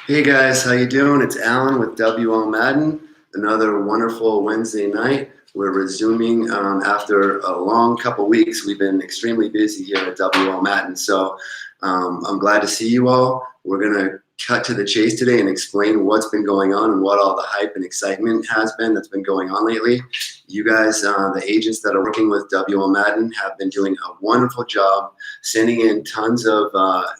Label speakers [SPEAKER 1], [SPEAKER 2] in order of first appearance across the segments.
[SPEAKER 1] Hey guys, how you doing? It's Alan with WL Madden. Another wonderful Wednesday night. We're resuming after a long couple weeks. We've been extremely busy here at WL Madden, so I'm glad to see you all. We're gonna cut to the chase today and explain what's been going on and what all the hype and excitement has been that's been going on lately. You guys, the agents that are working with WL Madden, have been doing a wonderful job sending in tons of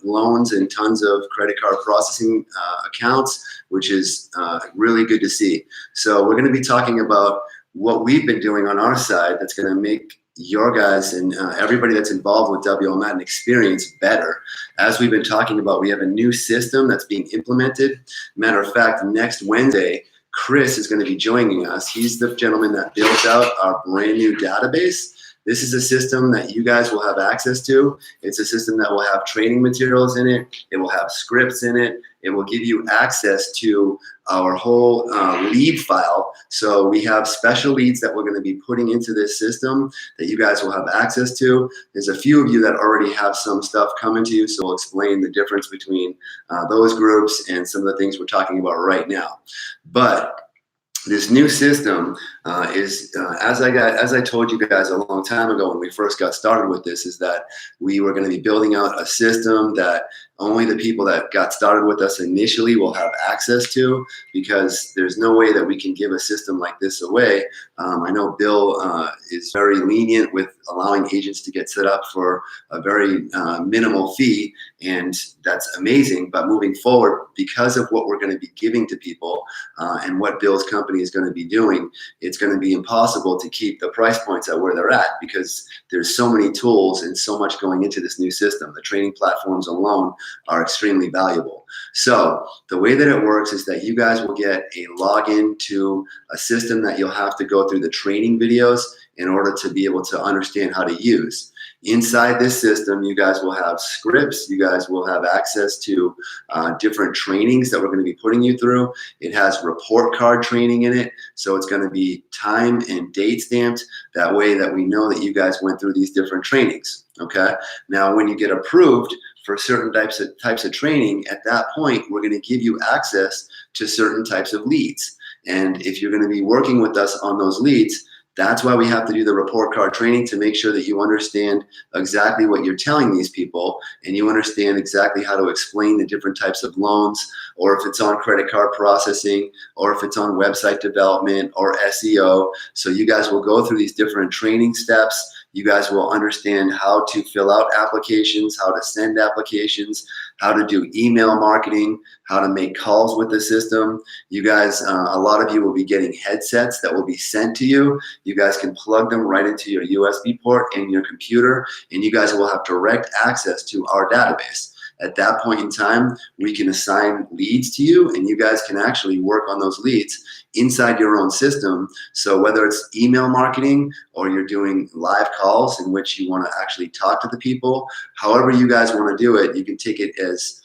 [SPEAKER 1] loans and tons of credit card processing accounts, which is really good to see. So we're going to be talking about what we've been doing on our side that's going to make your guys and everybody that's involved with WL Madden experience better. As we've been talking about, we have a new system that's being implemented. Matter of fact, next Wednesday, Chris is going to be joining us. He's the gentleman that built out our brand new database. This is a system that you guys will have access to. It's a system that will have training materials in it. It will have scripts in it. It will give you access to our whole lead file. So we have special leads that we're going to be putting into this system that you guys will have access to. There's a few of you that already have some stuff coming to you, so we'll explain the difference between those groups and some of the things we're talking about right now. But this new system is, as I told you guys a long time ago when we first got started with this, is that we were going to be building out a system that only the people that got started with us initially will have access to, because there's no way that we can give a system like this away. I know Bill is very lenient with allowing agents to get set up for a very minimal fee, and that's amazing. But moving forward, because of what we're going to be giving to people and what Bill's company is going to be doing, it's going to be impossible to keep the price points at where they're at, because there's so many tools and so much going into this new system. The training platforms alone are extremely valuable. So the way that it works is that you guys will get a login to a system that you'll have to go through the training videos in order to be able to understand how to use. Inside this system, you guys will have scripts. You guys will have access to different trainings that we're going to be putting you through. It has report card training in it, so it's going to be time and date stamped. That way that we know that you guys went through these different trainings. Okay. Now, when you get approved for certain types of training, at that point, we're going to give you access to certain types of leads. And if you're going to be working with us on those leads, that's why we have to do the report card training, to make sure that you understand exactly what you're telling these people, and you understand exactly how to explain the different types of loans, or if it's on credit card processing, or if it's on website development or SEO. So you guys will go through these different training steps. You guys will understand how to fill out applications, how to send applications, how to do email marketing, how to make calls with the system. You guys, a lot of you will be getting headsets that will be sent to you. You guys can plug them right into your USB port in your computer, and you guys will have direct access to our database. At that point in time, we can assign leads to you, and you guys can actually work on those leads inside your own system. So whether it's email marketing or you're doing live calls in which you want to actually talk to the people, however you guys want to do it, you can take it as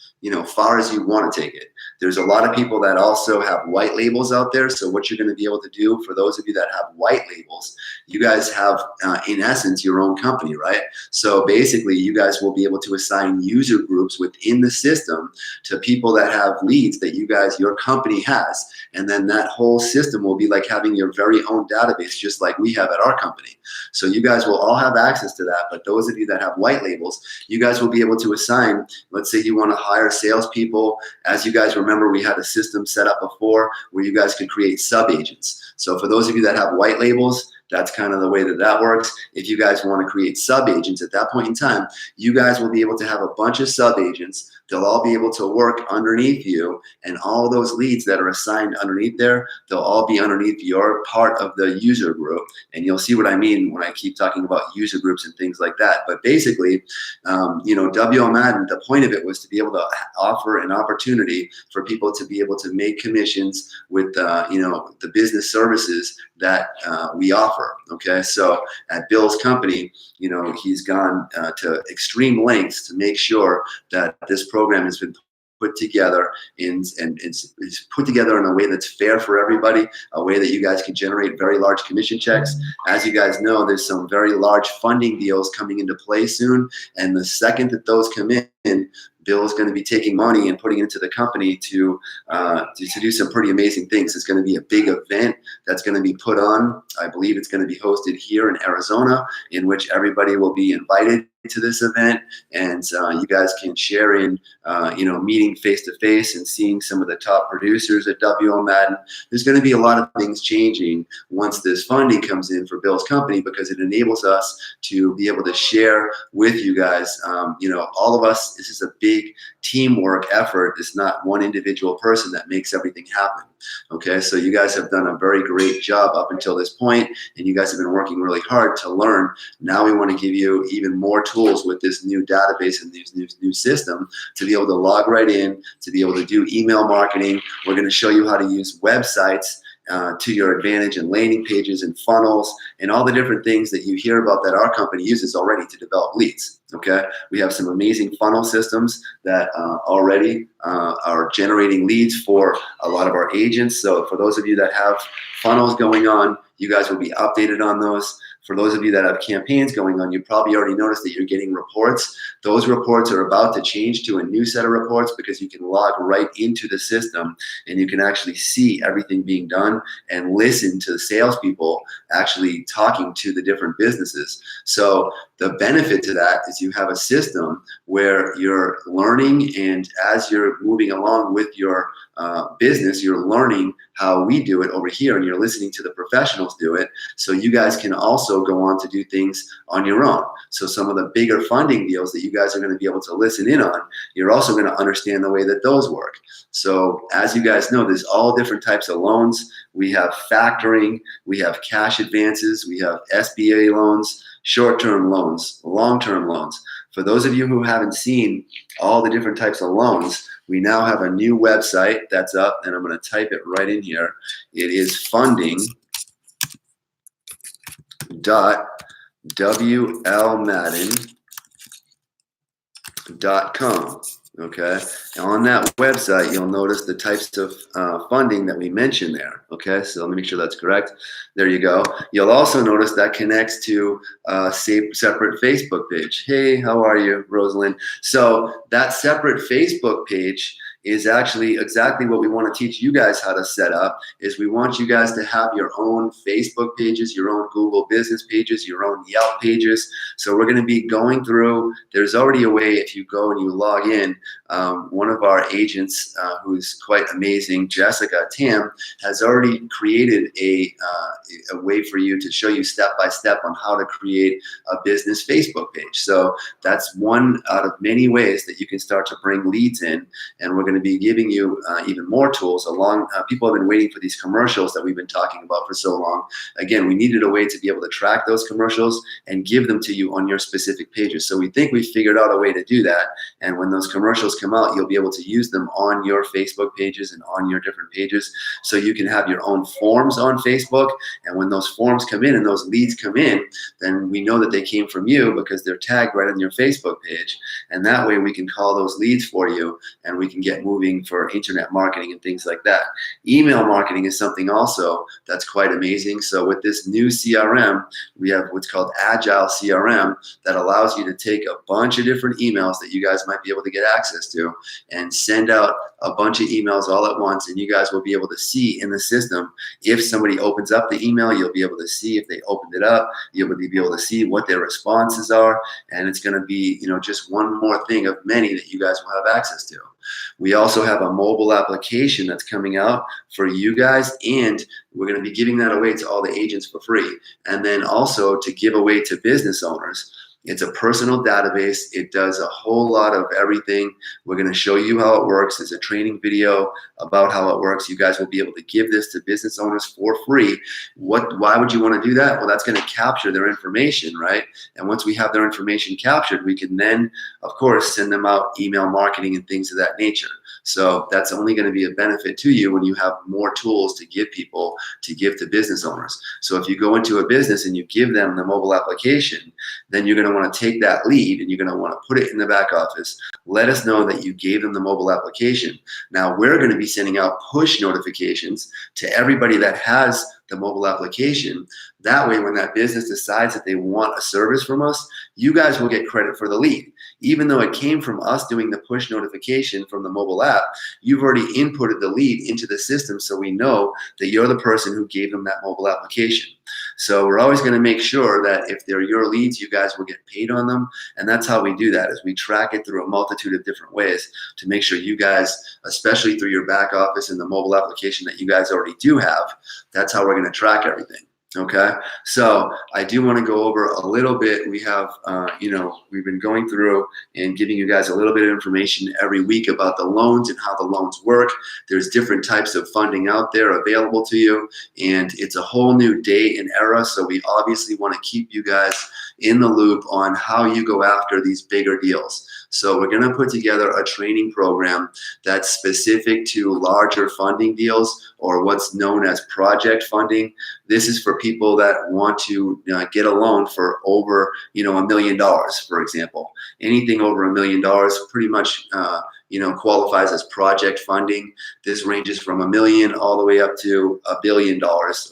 [SPEAKER 1] far as you want to take it. There's a lot of people that also have white labels out there. So what you're going to be able to do, for those of you that have white labels, you guys have, in essence, your own company, right? So basically, you guys will be able to assign user groups within the system to people that have leads that your company has. And then that whole system will be like having your very own database, just like we have at our company. So you guys will all have access to that. But those of you that have white labels, you guys will be able to assign, let's say you want to hire salespeople. As you guys remember, we had a system set up before where you guys could create sub-agents. So for those of you that have white labels, that's kind of the way that works. If you guys want to create sub-agents at that point in time, you guys will be able to have a bunch of sub-agents. They'll all be able to work underneath you, and all those leads that are assigned underneath there, they'll all be underneath your part of the user group. And you'll see what I mean when I keep talking about user groups and things like that. But basically, WL Madden, the point of it was to be able to offer an opportunity for people to be able to make commissions with the business services that we offer. Okay, so at Bill's company, he's gone to extreme lengths to make sure that this program has been put together and it's put together in a way that's fair for everybody, a way that you guys can generate very large commission checks. As you guys know, there's some very large funding deals coming into play soon, and the second that those come in, Bill's going to be taking money and putting it into the company to do some pretty amazing things. It's going to be a big event that's going to be put on. I believe it's going to be hosted here in Arizona, in which everybody will be invited to this event, and you guys can share in meeting face to face and seeing some of the top producers at WL Madden. There's going to be a lot of things changing once this funding comes in for Bill's company, because it enables us to be able to share with you guys. All of us, this is a big teamwork effort. It's not one individual person that makes everything happen. Okay, so you guys have done a very great job up until this point, and you guys have been working really hard to learn. Now we want to give you even more tools with this new database and this new system to be able to log right in, to be able to do email marketing. We're going to show you how to use websites to your advantage, and landing pages and funnels and all the different things that you hear about that our company uses already to develop leads. Okay, we have some amazing funnel systems that already are generating leads for a lot of our agents. So for those of you that have funnels going on, you guys will be updated on those. For those of you that have campaigns going on, you probably already noticed that you're getting reports. Those reports are about to change to a new set of reports, because you can log right into the system and you can actually see everything being done and listen to the salespeople actually talking to the different businesses. So the benefit to that is you have a system where you're learning, and as you're moving along with your business, you're learning how we do it over here, and you're listening to the professionals do it. So you guys can also go on to do things on your own. So some of the bigger funding deals that you guys are going to be able to listen in on, you're also going to understand the way that those work. So as you guys know, there's all different types of loans. We have factoring, we have cash advances, we have SBA loans, short-term loans, long-term loans. For those of you who haven't seen all the different types of loans, we now have a new website that's up, and I'm going to type it right in here. It is funding.WLmadden.com. Okay, and on that website, you'll notice the types of funding that we mentioned there. Okay, so let me make sure that's correct. There you go. You'll also notice that connects to a separate Facebook page. Hey, how are you, Rosalind? So that separate Facebook page is actually exactly what we want to teach you guys how to set up. Is we want you guys to have your own Facebook pages, your own Google business pages, your own Yelp pages. So we're going to be going through, there's already a way, if you go and you log in, one of our agents who's quite amazing, Jessica Tam, has already created a way for you to show you step by step on how to create a business Facebook page. So that's one out of many ways that you can start to bring leads in, and we're going to be giving you even more tools along. People have been waiting for these commercials that we've been talking about for so long. Again, we needed a way to be able to track those commercials and give them to you on your specific pages. So we think we figured out a way to do that, and when those commercials come out, you'll be able to use them on your Facebook pages and on your different pages. So you can have your own forms on Facebook, and when those forms come in and those leads come in, then we know that they came from you because they're tagged right on your Facebook page, and that way we can call those leads for you, and we can get moving for internet marketing and things like that. Email marketing is something also that's quite amazing. So with this new CRM, we have what's called Agile CRM that allows you to take a bunch of different emails that you guys might be able to get access to and send out a bunch of emails all at once, and you guys will be able to see in the system if somebody opens up the email. You'll be able to see if they opened it up. You'll be able to see what their responses are, and it's going to be, just one more thing of many that you guys will have access to. We also have a mobile application that's coming out for you guys, and we're going to be giving that away to all the agents for free, and then also to give away to business owners. It's a personal database. It does a whole lot of everything. We're going to show you how it works. It's a training video about how it works. You guys will be able to give this to business owners for free. Why would you want to do that? Well, that's going to capture their information, right? And once we have their information captured, we can then, of course, send them out email marketing and things of that nature. So that's only going to be a benefit to you when you have more tools to give people, to give to business owners. So if you go into a business and you give them the mobile application, then you're going to want to take that lead and you're going to want to put it in the back office. Let us know that you gave them the mobile application. Now we're going to be sending out push notifications to everybody that has the mobile application. That way, when that business decides that they want a service from us, you guys will get credit for the lead. even though it came from us doing the push notification from the mobile app, you've already inputted the lead into the system, so we know that you're the person who gave them that mobile application. So we're always going to make sure that if they're your leads, you guys will get paid on them. And that's how we do that, is we track it through a multitude of different ways to make sure you guys, especially through your back office and the mobile application that you guys already do have, that's how we're going to track everything. Okay, so I do want to go over a little bit. We have, we've been going through and giving you guys a little bit of information every week about the loans and how the loans work. There's different types of funding out there available to you, and it's a whole new day and era. So we obviously want to keep you guys in the loop on how you go after these bigger deals. So we're going to put together a training program that's specific to larger funding deals, or what's known as project funding. This is for people that want to get a loan for over $1 million, for example. Anything over $1 million pretty much qualifies as project funding. This ranges from $1 million all the way up to $1 billion.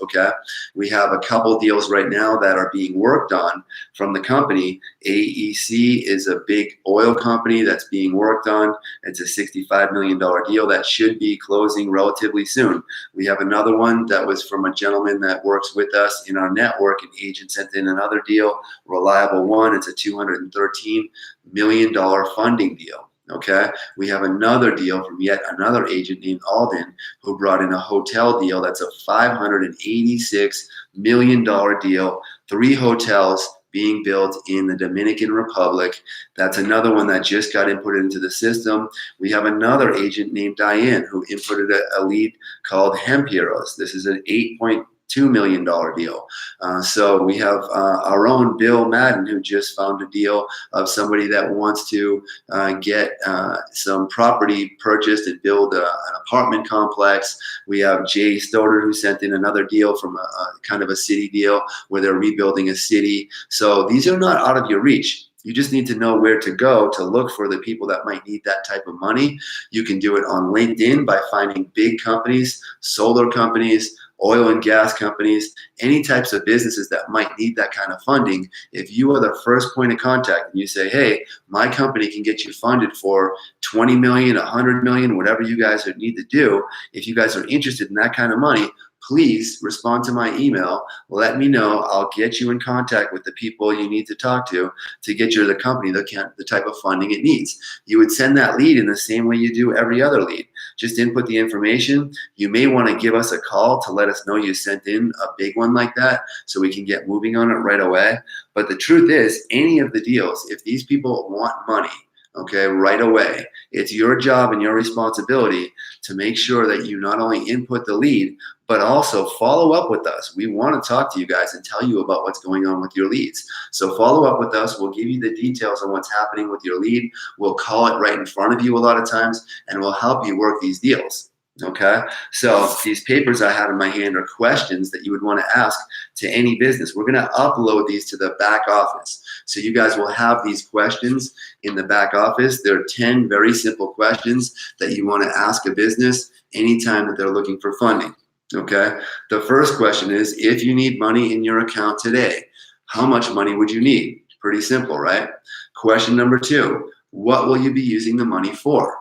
[SPEAKER 1] Okay, we have a couple deals right now that are being worked on from the company. AEC is a big oil company that's being worked on. It's a $65 million deal that should be closing relatively soon. We have another one that was from a gentleman that works with us in our network. An agent sent in another deal, Reliable One. It's a $213 million funding deal. Okay, we have another deal from yet another agent named Alden, who brought in a hotel deal that's a $586 million deal, 3 hotels being built in the Dominican Republic. That's another one that just got inputted into the system. We have another agent named Diane who inputted a lead called Hemp Heroes. This is an $8.2 million deal. So we have our own WL Madden, who just found a deal of somebody that wants to get some property purchased and build an apartment complex. We have Jay Stoder, who sent in another deal from a kind of a city deal where they're rebuilding a city. So these are not out of your reach. You just need to know where to go to look for the people that might need that type of money. You can do it on LinkedIn by finding big companies, solar companies, oil and gas companies, any types of businesses that might need that kind of funding. If you are the first point of contact and you say, hey, my company can get you funded for 20 million, 100 million, whatever you guys would need to do, if you guys are interested in that kind of money, please respond to my email. Let me know. I'll get you in contact with the people you need to talk to get you the company the type of funding it needs. You would send that lead in the same way you do every other lead. Just input the information. You may want to give us a call to let us know you sent in a big one like that so we can get moving on it right away. But the truth is, any of the deals, if these people want money, okay, right away, it's your job and your responsibility to make sure that you not only input the lead, but also follow up with us. We want to talk to you guys and tell you about what's going on with your leads. So follow up with us. We'll give you the details on what's happening with your lead. We'll call it right in front of you a lot of times, and we'll help you work these deals. Okay, so these papers I have in my hand are questions that you would want to ask to any business. We're going to upload these to the back office. So you guys will have these questions in the back office. There are 10 very simple questions that you want to ask a business anytime that they're looking for funding. Okay, the first question is, if you need money in your account today, how much money would you need? Pretty simple, right? Question number 2, what will you be using the money for?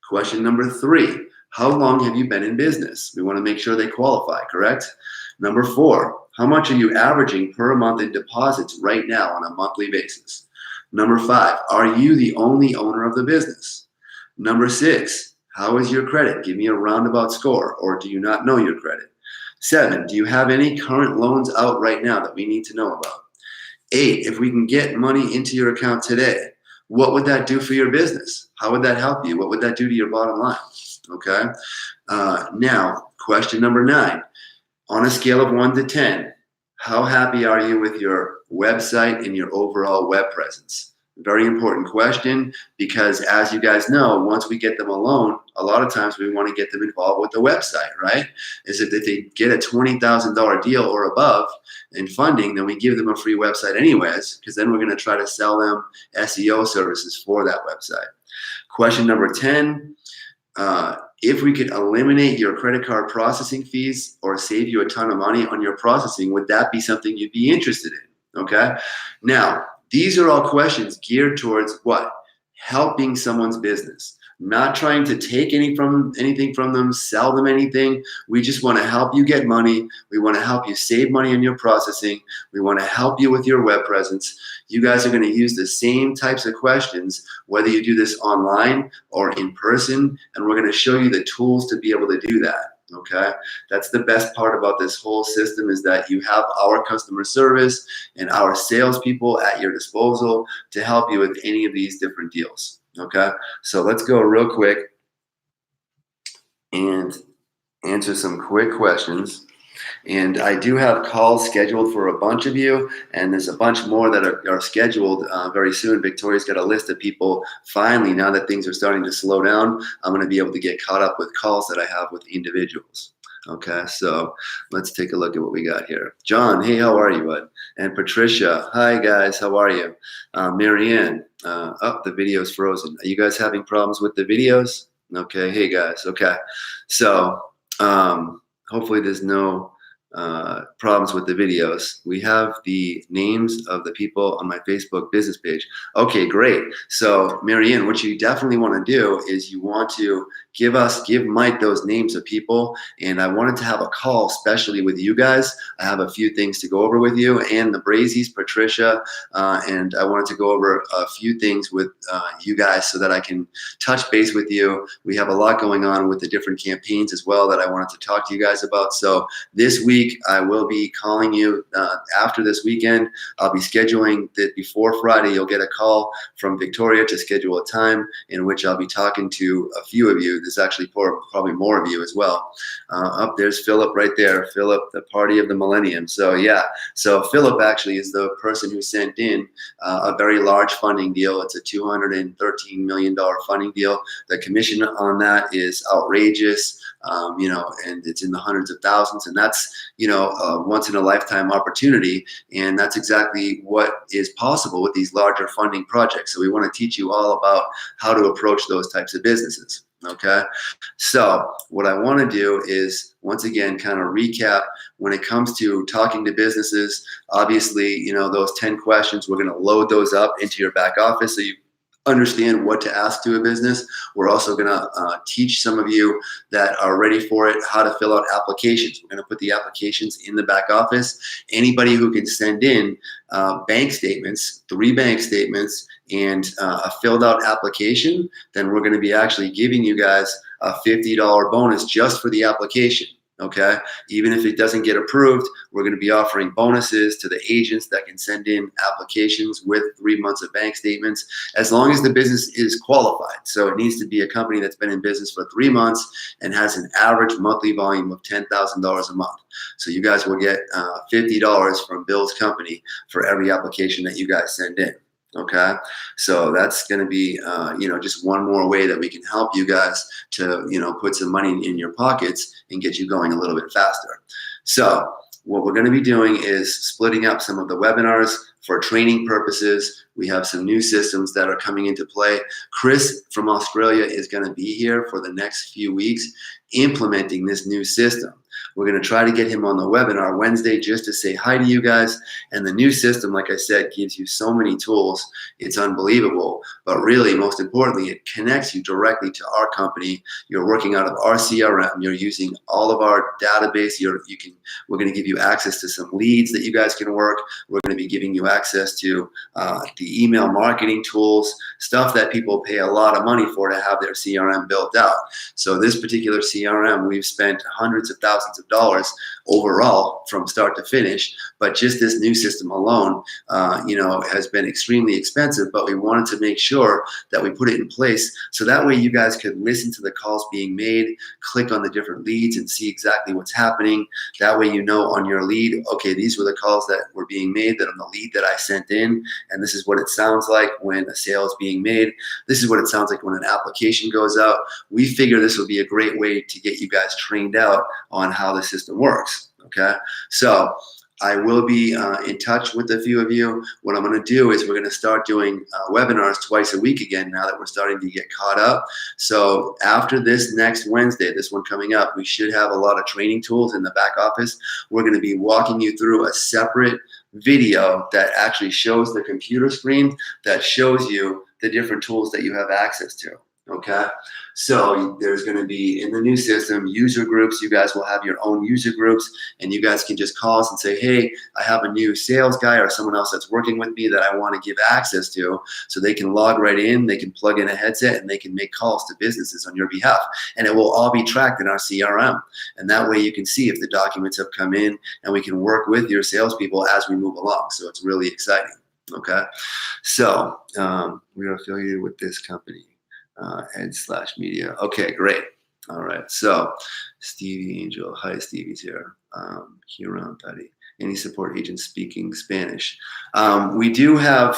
[SPEAKER 1] Question number 3, how long have you been in business? We want to make sure they qualify, correct? Number 4, how much are you averaging per month in deposits right now on a monthly basis? Number 5, are you the only owner of the business? Number 6, how is your credit? Give me a roundabout score, or do you not know your credit? 7, do you have any current loans out right now that we need to know about? 8, if we can get money into your account today, what would that do for your business? How would that help you? What would that do to your bottom line? Okay. Now, question number 9, on a scale of 1 to 10, how happy are you with your website and your overall web presence? Very important question, because as you guys know, once we get them a loan, a lot of times we want to get them involved with the website, right? Is that if they get a $20,000 deal or above in funding, then we give them a free website anyways, because then we're going to try to sell them SEO services for that website. Question number 10, if we could eliminate your credit card processing fees or save you a ton of money on your processing, would that be something you'd be interested in? Okay. Now, These are all questions geared towards what? Helping someone's business. Not trying to take anything from them, sell them anything. We just want to help you get money. We want to help you save money on your processing. We want to help you with your web presence. You guys are going to use the same types of questions, whether you do this online or in person, and we're going to show you the tools to be able to do that. Okay, that's the best part about this whole system, is that you have our customer service and our salespeople at your disposal to help you with any of these different deals. Okay, so let's go real quick and answer some quick questions. And I do have calls scheduled for a bunch of you, and there's a bunch more that are scheduled very soon. Victoria's got a list of people. Finally, now that things are starting to slow down, I'm going to be able to get caught up with calls that I have with individuals. Okay, so let's take a look at what we got here. John, hey, how are you, bud? And Patricia, hi guys, how are you? Marianne, the video's frozen. Are you guys having problems with the videos? Okay, hey guys, okay. So hopefully there's no problems with the videos. We have the names of the people on my Facebook business page. Okay, great. So Marianne, what you definitely want to do is you want to give Mike those names of people, and I wanted to have a call especially with you guys. I have a few things to go over with you and the Brazies, Patricia, and I wanted to go over a few things with you guys so that I can touch base with you. We have a lot going on with the different campaigns as well that I wanted to talk to you guys about. So this week I will be calling you after this weekend. I'll be scheduling that before Friday. You'll get a call from Victoria to schedule a time in which I'll be talking to a few of you. There's actually probably more of you as well. There's Philip right there. Philip, the party of the millennium. So yeah, so Philip actually is the person who sent in a very large funding deal. It's a $213 million funding deal. The commission on that is outrageous, and it's in the hundreds of thousands, and that's, a once in a lifetime opportunity. And that's exactly what is possible with these larger funding projects. So we want to teach you all about how to approach those types of businesses. Okay, so what I want to do is once again kind of recap when it comes to talking to businesses. Obviously, those 10 questions, we're going to load those up into your back office so you understand what to ask to a business. We're also going to teach some of you that are ready for it how to fill out applications. We're going to put the applications in the back office. Anybody who can send in bank statements, 3 bank statements, and a filled out application, then we're going to be actually giving you guys a $50 bonus just for the application. Okay, even if it doesn't get approved, we're going to be offering bonuses to the agents that can send in applications with 3 months of bank statements, as long as the business is qualified. So it needs to be a company that's been in business for 3 months and has an average monthly volume of $10,000 a month. So you guys will get $50 from Bill's company for every application that you guys send in. Okay, so that's going to be, just one more way that we can help you guys to, put some money in your pockets and get you going a little bit faster. So what we're going to be doing is splitting up some of the webinars for training purposes. We have some new systems that are coming into play. Chris from Australia is going to be here for the next few weeks implementing this new system. We're going to try to get him on the webinar Wednesday just to say hi to you guys. And the new system, like I said, gives you so many tools. It's unbelievable. But really, most importantly, it connects you directly to our company. You're working out of our CRM. You're using all of our database. We're going to give you access to some leads that you guys can work. We're going to be giving you access to the email marketing tools, stuff that people pay a lot of money for to have their CRM built out. So this particular CRM, we've spent hundreds of thousands of dollars overall from start to finish, but just this new system alone, has been extremely expensive, but we wanted to make sure that we put it in place so that way you guys could listen to the calls being made, click on the different leads and see exactly what's happening. That way on your lead, okay, these were the calls that were being made that on the lead that I sent in, and this is what it sounds like when a sale is being made. This is what it sounds like when an application goes out. We figure this will be a great way to get you guys trained out on how the system works. Okay, so I will be in touch with a few of you. What I'm going to do is we're going to start doing webinars twice a week again now that we're starting to get caught up. So after this next Wednesday, this one coming up, we should have a lot of training tools in the back office. We're going to be walking you through a separate video that actually shows the computer screen that shows you the different tools that you have access to. Okay, so there's going to be in the new system user groups. You guys will have your own user groups, and you guys can just call us and say, hey, I have a new sales guy or someone else that's working with me that I want to give access to, so they can log right in, they can plug in a headset, and they can make calls to businesses on your behalf, and it will all be tracked in our CRM, and that way you can see if the documents have come in, and we can work with your salespeople as we move along. So it's really exciting. Okay, so we are affiliated with this company. Ed/media. Okay, great. All right. So Stevie Angel. Hi, Stevie's here. Huron Patty. Any support agents speaking Spanish? We do have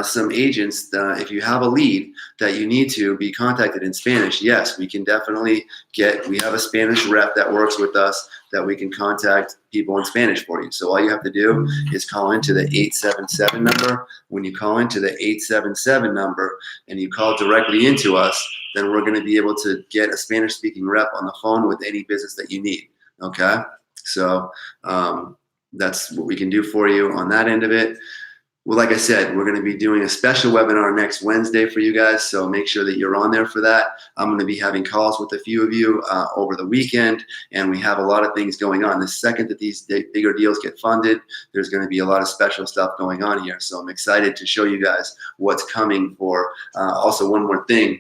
[SPEAKER 1] some agents. If you have a lead that you need to be contacted in Spanish, yes, we can definitely get. We have a Spanish rep that works with us that we can contact people in Spanish for you. So all you have to do is call into the 877 number. When you call into the 877 number and you call directly into us, then we're going to be able to get a Spanish-speaking rep on the phone with any business that you need. Okay, so that's what we can do for you on that end of it. Well, like I said, we're going to be doing a special webinar next Wednesday for you guys, so make sure that you're on there for that. I'm going to be having calls with a few of you over the weekend, and we have a lot of things going on. The second that these bigger deals get funded, there's going to be a lot of special stuff going on here, so I'm excited to show you guys what's coming for. Also, one more thing.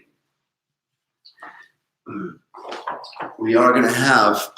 [SPEAKER 1] We are going to have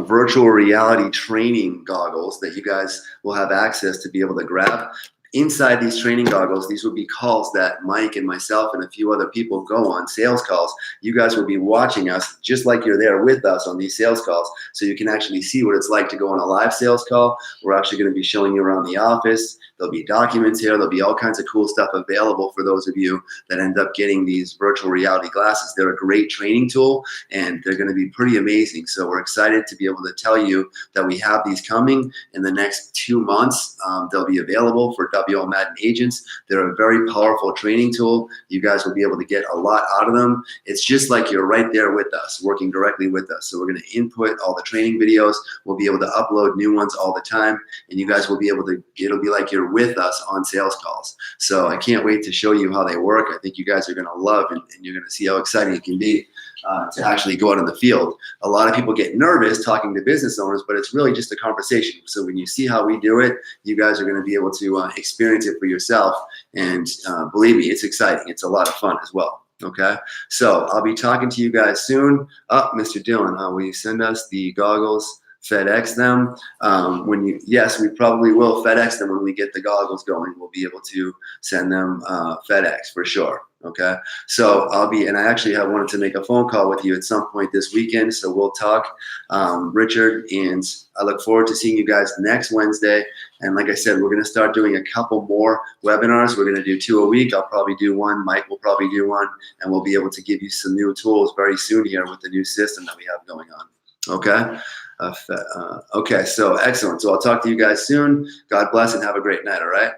[SPEAKER 1] virtual reality training goggles that you guys will have access to be able to grab. Inside these training goggles, these will be calls that Mike and myself and a few other people go on, sales calls. You guys will be watching us just like you're there with us on these sales calls, so you can actually see what it's like to go on a live sales call. We're actually going to be showing you around the office. There'll be documents here. There'll be all kinds of cool stuff available for those of you that end up getting these virtual reality glasses. They're a great training tool, and they're going to be pretty amazing. So we're excited to be able to tell you that we have these coming in the next 2 months. They'll be available for WL Madden agents. They're a very powerful training tool. You guys will be able to get a lot out of them. It's just like you're right there with us, working directly with us. So we're going to input all the training videos. We'll be able to upload new ones all the time, and you guys will be able to, it'll be like you're with us on sales calls. So I can't wait to show you how they work. I think you guys are going to love, and you're going to see how exciting it can be to actually go out in the field. A lot of people get nervous talking to business owners, but it's really just a conversation. So when you see how we do it, you guys are going to be able to experience it for yourself. And believe me, it's exciting. It's a lot of fun as well. Okay, so I'll be talking to you guys soon. Mr. Dillon, will you send us the goggles? FedEx them yes, we probably will FedEx them when we get the goggles going. We'll be able to send them FedEx for sure. Okay, so and I actually wanted to make a phone call with you at some point this weekend, so we'll talk, Richard, and I look forward to seeing you guys next Wednesday. And like I said, we're going to start doing a couple more webinars. We're going to do 2 a week. I'll probably do one. Mike will probably do one, and we'll be able to give you some new tools very soon here with the new system that we have going on. Okay. Okay, so excellent. So I'll talk to you guys soon. God bless and have a great night, all right?